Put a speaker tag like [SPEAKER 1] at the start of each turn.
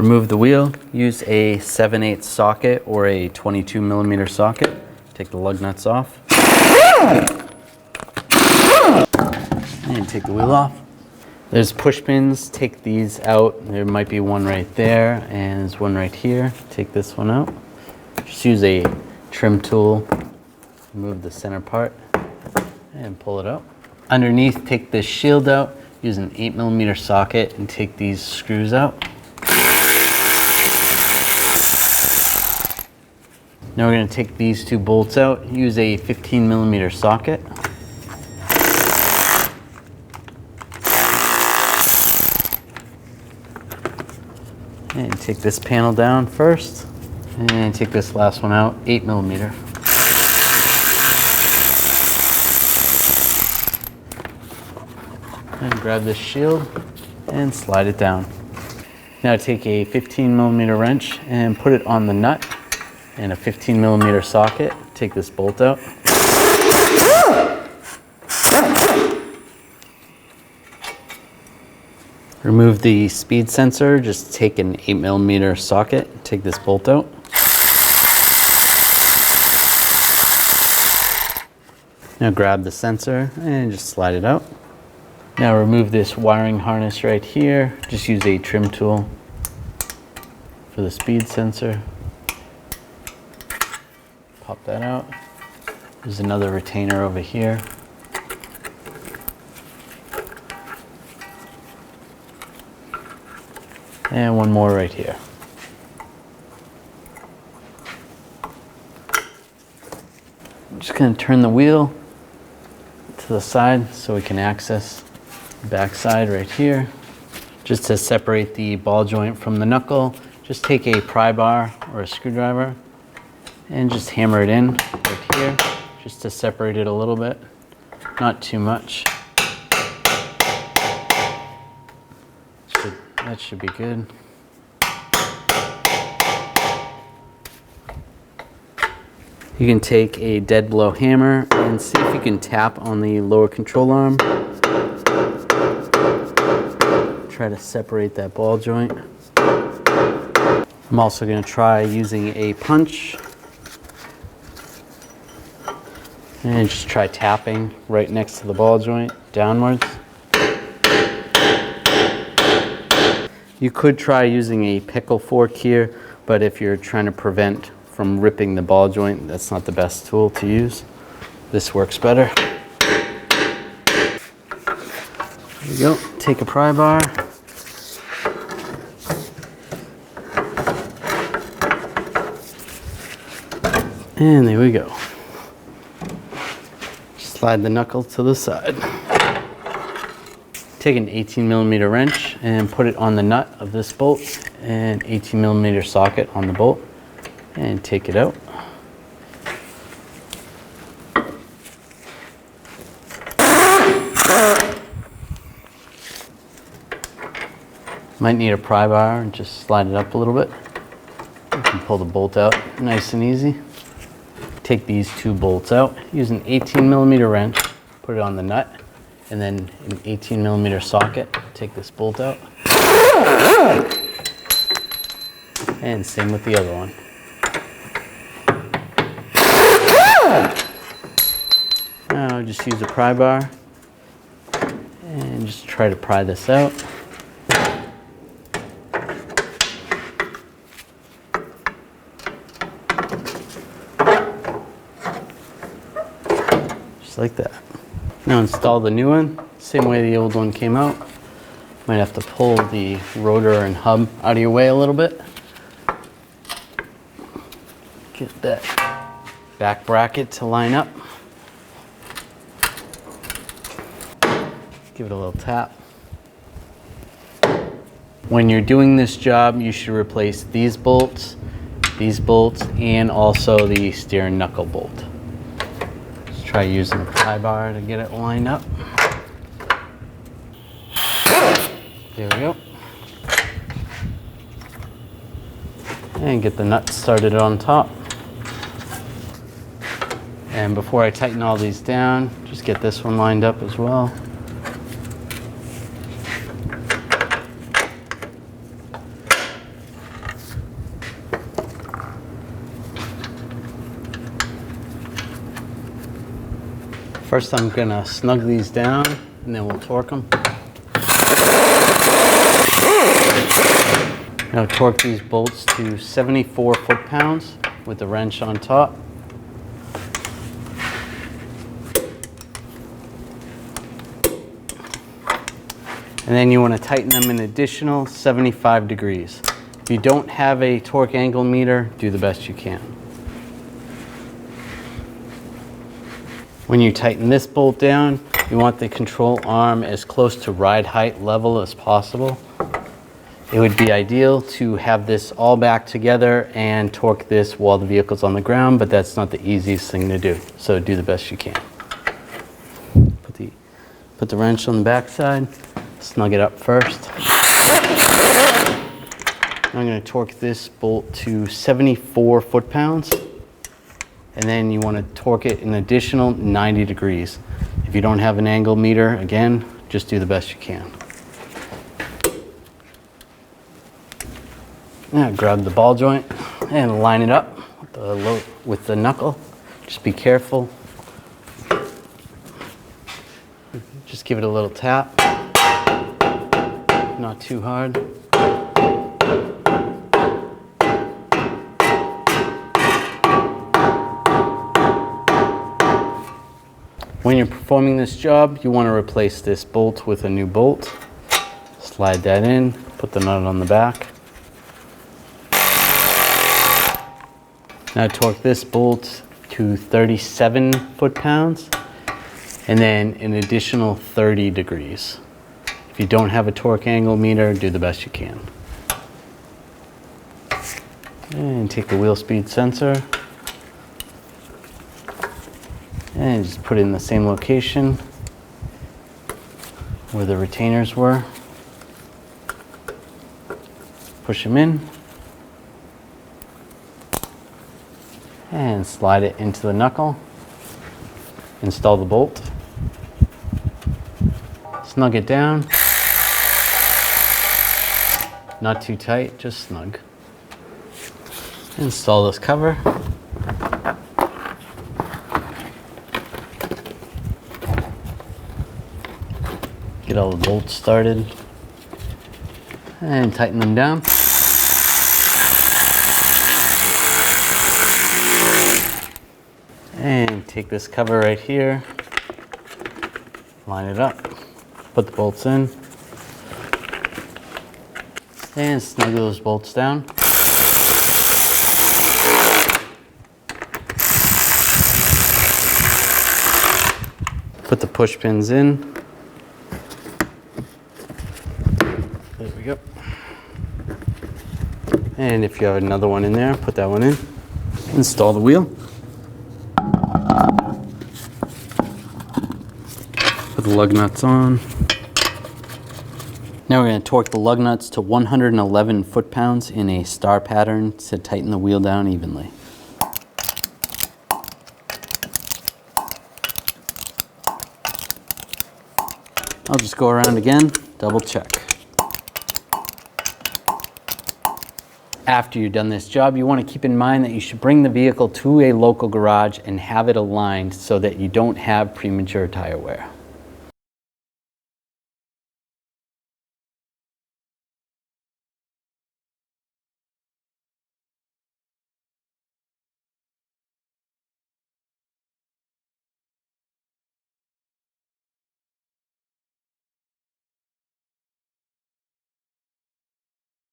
[SPEAKER 1] Remove the wheel, use a 7/8 socket or a 22mm socket. Take the lug nuts off. And take the wheel off. There's push pins, take these out. There might be one right there and there's one right here. Take this one out. Just use a trim tool, remove the center part and pull it out. Underneath, take this shield out, use an 8mm socket and take these screws out. Now we're going to take these two bolts out, use a 15mm socket. And take this panel down first, and take this last one out, 8mm. And grab this shield and slide it down. Now take a 15mm wrench and put it on the nut and a 15mm socket. Take this bolt out. Remove the speed sensor, just take an 8mm socket, take this bolt out. Now grab the sensor and just slide it out. Now remove this wiring harness right here, just use a trim tool for the speed sensor. Pop that out. There's another retainer over here. And one more right here. I'm just going to turn the wheel to the side so we can access the back side right here. Just to separate the ball joint from the knuckle, just take a pry bar or a screwdriver and just hammer it in right here, just to separate it a little bit, not too much. That should be good. You can take a dead blow hammer and see if you can tap on the lower control arm. Try to separate that ball joint. I'm also going to try using a punch and just try tapping right next to the ball joint downwards. You could try using a pickle fork here, but if you're trying to prevent from ripping the ball joint, that's not the best tool to use. This works better. There you go. Take a pry bar. And there we go. Slide the knuckle to the side. Take an 18mm wrench and put it on the nut of this bolt and 18mm socket on the bolt and take it out. Might need a pry bar and just slide it up a little bit. You can pull the bolt out nice and easy. Take these two bolts out. Use an 18mm wrench, put it on the nut, and then an 18mm socket. Take this bolt out. And same with the other one. Now just use a pry bar and just try to pry this out. Just like that. Now install the new one, same way the old one came out. Might have to pull the rotor and hub out of your way a little bit. Get that back bracket to line up. Give it a little tap. When you're doing this job, you should replace these bolts, and also the steering knuckle bolt. Just try using a pry bar to get it lined up. There we go. And get the nuts started on top. And before I tighten all these down, just get this one lined up as well. First I'm gonna snug these down and then we'll torque them. Now torque these bolts to 74 foot-pounds with the wrench on top. And then you want to tighten them an additional 75 degrees. If you don't have a torque angle meter, do the best you can. When you tighten this bolt down, you want the control arm as close to ride height level as possible. It would be ideal to have this all back together and torque this while the vehicle's on the ground, but that's not the easiest thing to do. So do the best you can. Put the wrench on the back side, snug it up first. I'm going to torque this bolt to 74 foot-pounds. And then you want to torque it an additional 90 degrees. If you don't have an angle meter, again, just do the best you can. Now grab the ball joint and line it up with the knuckle. Just be careful. Just give it a little tap. Not too hard. When you're performing this job, you want to replace this bolt with a new bolt. Slide that in, put the nut on the back. Now torque this bolt to 37 foot-pounds and then an additional 30 degrees. If you don't have a torque angle meter, do the best you can. And take the wheel speed sensor and just put it in the same location where the retainers were. Push them in and slide it into the knuckle. Install the bolt. Snug it down. Not too tight, just snug. Install this cover. Get all the bolts started and tighten them down. And take this cover right here, line it up, put the bolts in, and snug those bolts down. Put the push pins in. There we go. And if you have another one in there, put that one in. Install the wheel. Put the lug nuts on. Now we're going to torque the lug nuts to 111 foot-pounds in a star pattern to tighten the wheel down evenly. I'll just go around again, double check. After you've done this job, you want to keep in mind that you should bring the vehicle to a local garage and have it aligned so that you don't have premature tire wear.